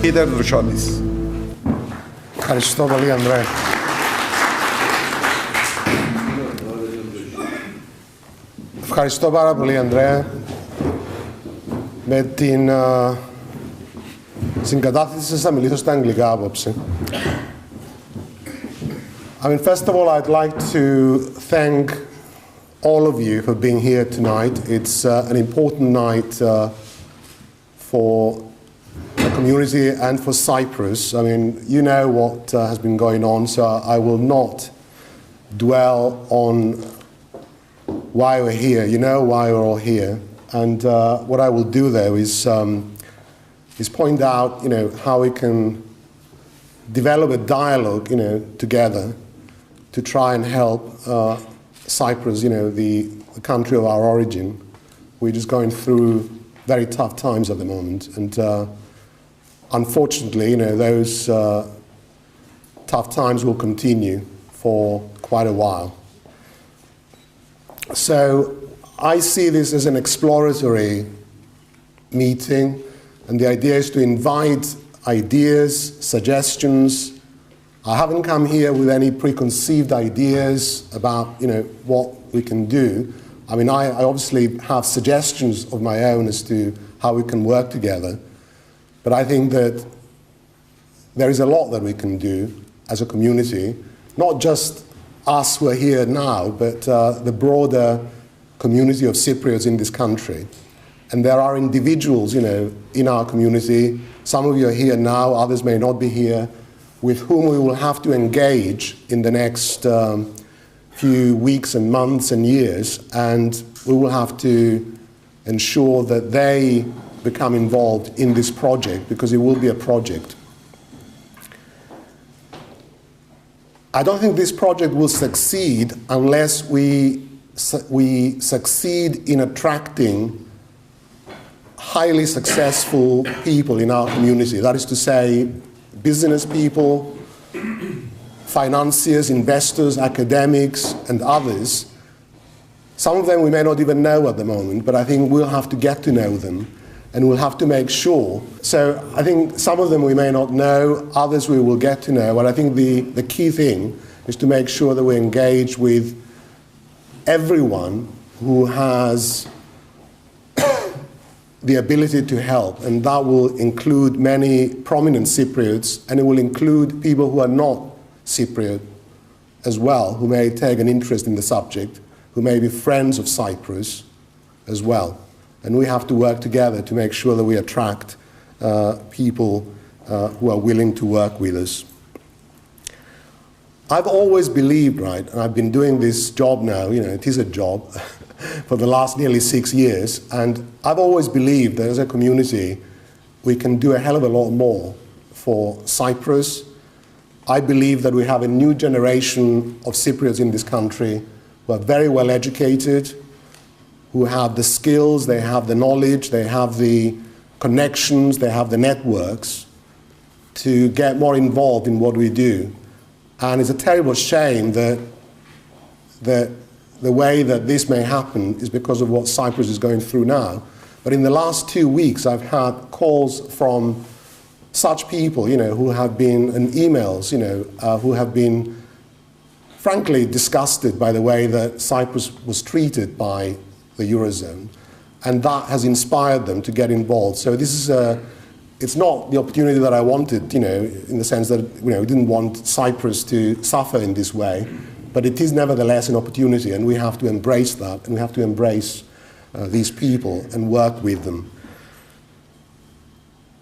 Peter Droussiotis. Ευχαριστώ πολύ, Ανδρέα. Ευχαριστώ πάρα πολύ, Ανδρέα, με την συγκατάθεση σας θα μιλήσω στα αγγλικά απόψε. I mean, first of all, I'd like to thank all of you for being here tonight. It's an important night for the community and for Cyprus. I mean, you know what has been going on, so I will not dwell on why we're here. You know why we're all here. And what I will do, though, is point out, how we can develop a dialogue, together to try and help Cyprus, the country of our origin, which is going through very tough times at the moment. And unfortunately, those tough times will continue for quite a while. So I see this as an exploratory meeting, and the idea is to invite ideas, suggestions. I haven't come here with any preconceived ideas about, what we can do. I mean, I obviously have suggestions of my own as to how we can work together, but I think that there is a lot that we can do as a community, not just us who are here now, but the broader community of Cypriots in this country. And there are individuals, in our community, some of you are here now, others may not be here, with whom we will have to engage in the next few weeks and months and years, and we will have to ensure that they become involved in this project, because it will be a project. I don't think this project will succeed unless we succeed in attracting highly successful people in our community. That is to say, business people, financiers, investors, academics, and others. Some of them we may not even know at the moment, but I think we'll have to get to know them, and we'll have to make sure. So I think some of them we may not know, others we will get to know, but I think the key thing is to make sure that we engage with everyone who has the ability to help, and that will include many prominent Cypriots, and it will include people who are not Cypriot as well, who may take an interest in the subject, who may be friends of Cyprus as well. And we have to work together to make sure that we attract people who are willing to work with us. I've always believed, right, and I've been doing this job now, it is a job, for the last nearly 6 years, and I've always believed that as a community we can do a hell of a lot more for Cyprus. I believe that we have a new generation of Cypriots in this country who are very well educated, who have the skills, they have the knowledge, they have the connections, they have the networks to get more involved in what we do. And it's a terrible shame that the way that this may happen is because of what Cyprus is going through now. But in the last 2 weeks, I've had calls from such people, who have been, and emails, who have been frankly disgusted by the way that Cyprus was treated by the eurozone. And that has inspired them to get involved. So this is it's not the opportunity that I wanted, in the sense that, we didn't want Cyprus to suffer in this way. But it is nevertheless an opportunity, and we have to embrace that, and we have to embrace these people and work with them.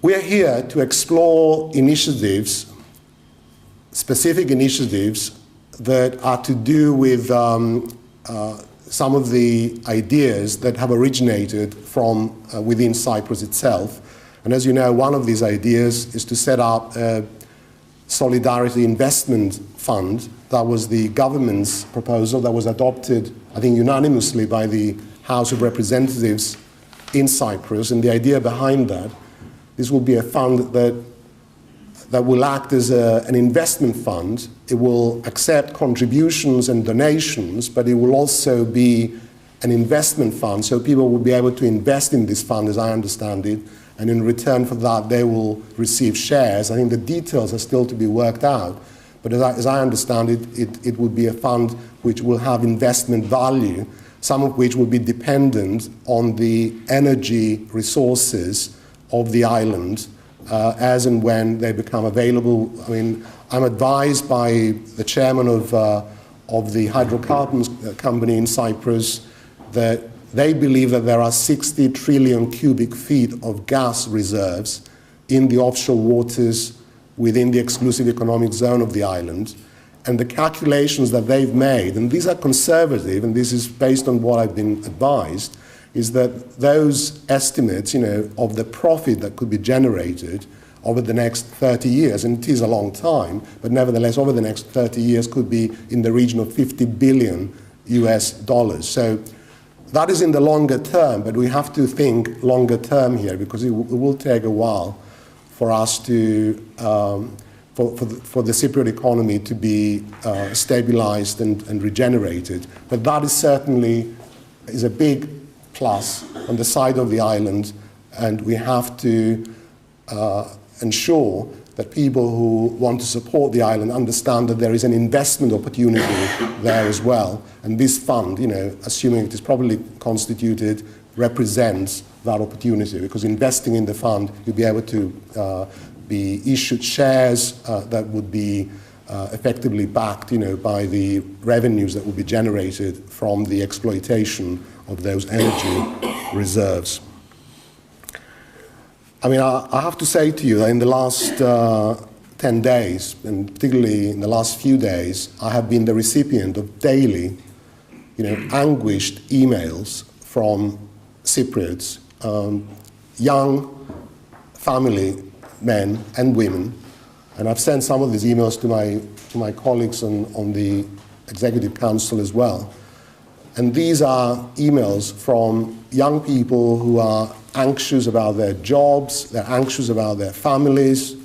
We are here to explore initiatives, specific initiatives that are to do with some of the ideas that have originated from within Cyprus itself. And as you know, one of these ideas is to set up a Solidarity Investment Fund. That was the government's proposal that was adopted, I think, unanimously by the House of Representatives in Cyprus. And the idea behind that, this will be a fund that will act as an investment fund. It will accept contributions and donations, but it will also be an investment fund, so people will be able to invest in this fund, as I understand it, and in return for that they will receive shares. I think the details are still to be worked out, but as I understand it, it would be a fund which will have investment value, some of which will be dependent on the energy resources of the island as and when they become available. I mean, I'm advised by the chairman of the hydrocarbons company in Cyprus that they believe that there are 60 trillion cubic feet of gas reserves in the offshore waters within the exclusive economic zone of the island. And the calculations that they've made, and these are conservative, and this is based on what I've been advised, is that those estimates, of the profit that could be generated over the next 30 years, and it is a long time, but nevertheless over the next 30 years could be in the region of $50 billion US. So that is in the longer term, but we have to think longer term here because it will take a while for us to, for the Cypriot economy to be stabilized and regenerated. But that is certainly a big plus on the side of the island, and we have to ensure that people who want to support the island understand that there is an investment opportunity there as well. And this fund, assuming it is properly constituted, represents that opportunity, because investing in the fund, you'll be able to be issued shares that would be effectively backed, by the revenues that will be generated from the exploitation of those energy reserves. I mean, I have to say to you that in the last 10 days, and particularly in the last few days, I have been the recipient of daily, anguished emails from Cypriots, young family men and women, and I've sent some of these emails to my colleagues on the Executive Council as well. And these are emails from young people who are anxious about their jobs, they're anxious about their families,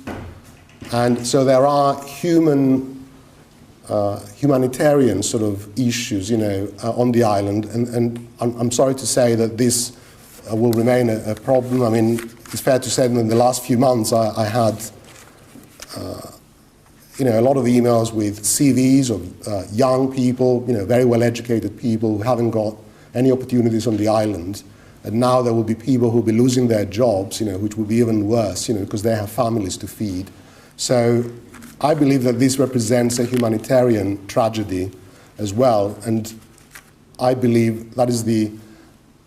and so there are humanitarian sort of issues, on the island, and I'm sorry to say that this will remain a problem. I mean, it's fair to say that in the last few months I had a lot of emails with CVs of young people, very well-educated people who haven't got any opportunities on the island. And now there will be people who will be losing their jobs, which will be even worse, because they have families to feed. So I believe that this represents a humanitarian tragedy as well. And I believe that is the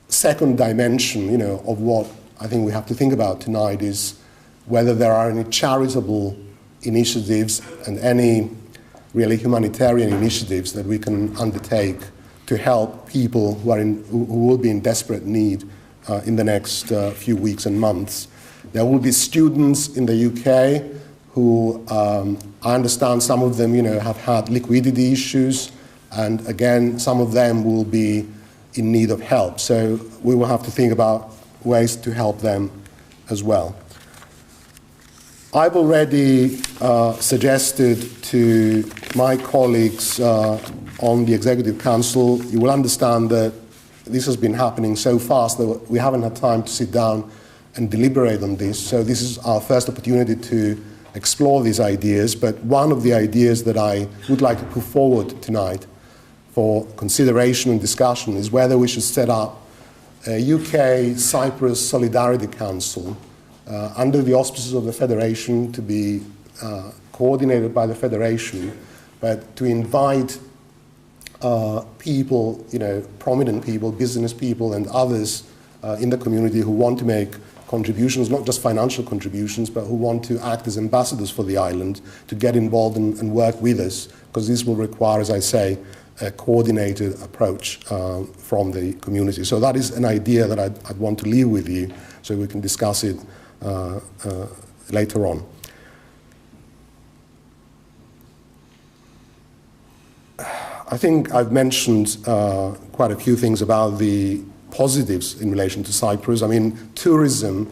second dimension, of what I think we have to think about tonight, is whether there are any charitable initiatives and any really humanitarian initiatives that we can undertake to help people who will be in desperate need in the next few weeks and months. There will be students in the UK who, I understand some of them, have had liquidity issues, and again, some of them will be in need of help. So we will have to think about ways to help them as well. I've already suggested to my colleagues on the Executive Council, you will understand that this has been happening so fast that we haven't had time to sit down and deliberate on this. So this is our first opportunity to explore these ideas. But one of the ideas that I would like to put forward tonight for consideration and discussion is whether we should set up a UK Cyprus Solidarity Council under the auspices of the Federation, to be coordinated by the Federation, but to invite people, prominent people, business people and others in the community who want to make contributions, not just financial contributions, but who want to act as ambassadors for the island, to get involved and work with us, because this will require, as I say, a coordinated approach from the community. So that is an idea that I'd want to leave with you so we can discuss it later on. I think I've mentioned quite a few things about the positives in relation to Cyprus. I mean, tourism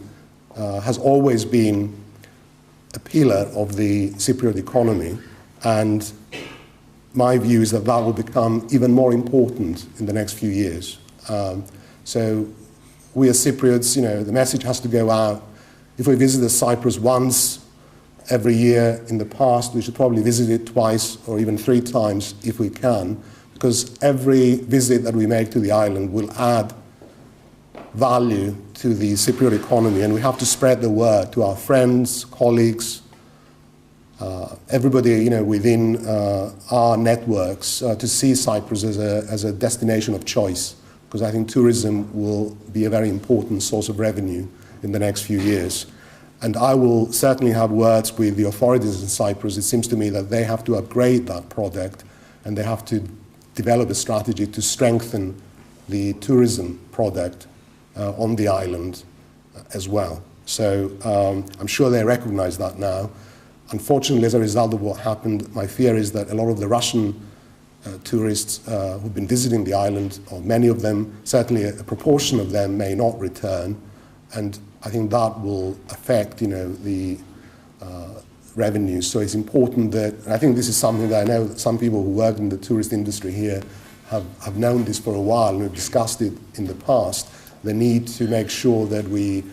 has always been a pillar of the Cypriot economy, and my view is that that will become even more important in the next few years. So we as Cypriots, the message has to go out If we visited Cyprus once every year in the past, we should probably visit it twice or even 3 times if we can, because every visit that we make to the island will add value to the Cypriot economy, and we have to spread the word to our friends, colleagues, everybody within our networks to see Cyprus as a destination of choice, because I think tourism will be a very important source of revenue in the next few years. And I will certainly have words with the authorities in Cyprus. It seems to me that they have to upgrade that product, and they have to develop a strategy to strengthen the tourism product on the island as well. So I'm sure they recognize that now. Unfortunately, as a result of what happened, my fear is that a lot of the Russian tourists who've been visiting the island, or many of them, certainly a proportion of them, may not return. And I think that will affect, the revenue. So it's important that, I think this is something that I know that some people who work in the tourist industry here have known this for a while and have discussed it in the past. The need to make sure that we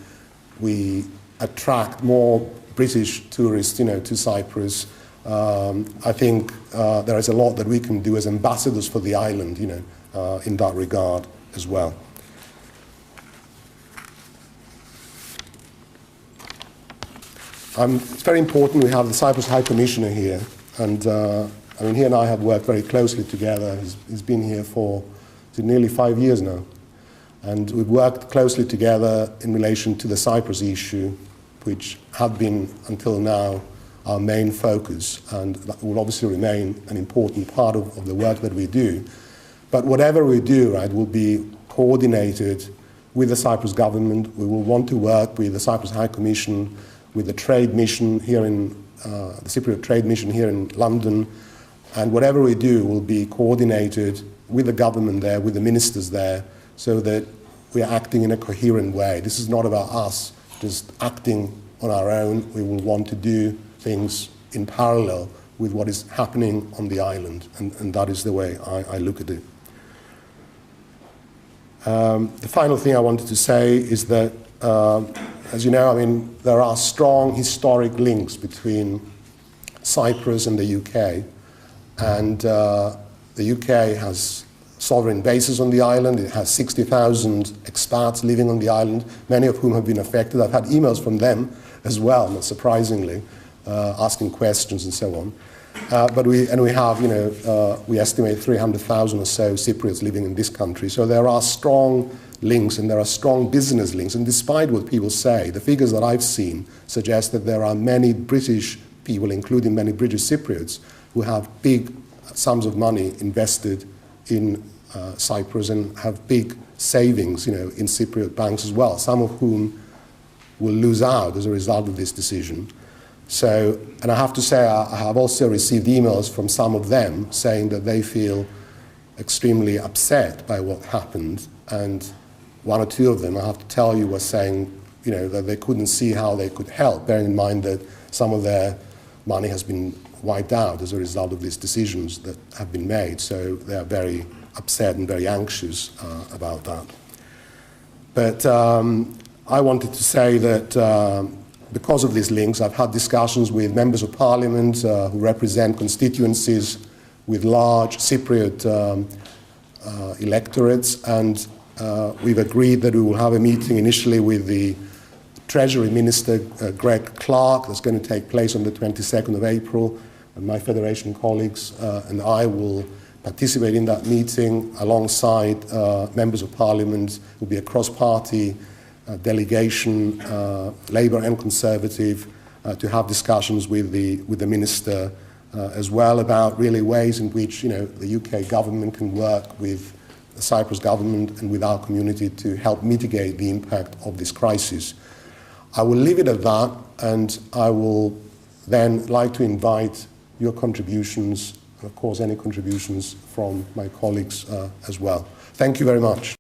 attract more British tourists, to Cyprus. I think there is a lot that we can do as ambassadors for the island, in that regard as well. It's very important we have the Cyprus High Commissioner here, and he and I have worked very closely together. He's been here for nearly 5 years now, and we've worked closely together in relation to the Cyprus issue, which had been until now our main focus, and that will obviously remain an important part of the work that we do. But whatever we do, will be coordinated with the Cyprus government. We will want to work with the Cyprus High Commission, with the trade mission here in the Cypriot Trade Mission here in London, and whatever we do will be coordinated with the government there, with the ministers there, so that we are acting in a coherent way. This is not about us just acting on our own. We will want to do things in parallel with what is happening on the island, and that is the way I look at it. The final thing I wanted to say is that as you know, there are strong historic links between Cyprus and the UK. And the UK has sovereign bases on the island. It has 60,000 expats living on the island, many of whom have been affected. I've had emails from them as well, not surprisingly, asking questions and so on. But we have, we estimate 300,000 or so Cypriots living in this country. So there are strong links, and there are strong business links. And despite what people say, the figures that I've seen suggest that there are many British people, including many British Cypriots, who have big sums of money invested in Cyprus and have big savings, in Cypriot banks as well, some of whom will lose out as a result of this decision. So, and I have to say, I have also received emails from some of them saying that they feel extremely upset by what happened, and one or two of them, I have to tell you, were saying, that they couldn't see how they could help, bearing in mind that some of their money has been wiped out as a result of these decisions that have been made. So they are very upset and very anxious about that. But I wanted to say that because of these links, I've had discussions with members of parliament who represent constituencies with large Cypriot electorates, and we've agreed that we will have a meeting initially with the Treasury Minister, Greg Clark, that's going to take place on the 22nd of April. And my Federation colleagues and I will participate in that meeting alongside members of Parliament. It will be a cross-party delegation, Labour and Conservative, to have discussions with the Minister as well about really ways in which the UK government can work with the Cyprus government and with our community to help mitigate the impact of this crisis. I will leave it at that, and I will then like to invite your contributions, and of course any contributions from my colleagues as well. Thank you very much.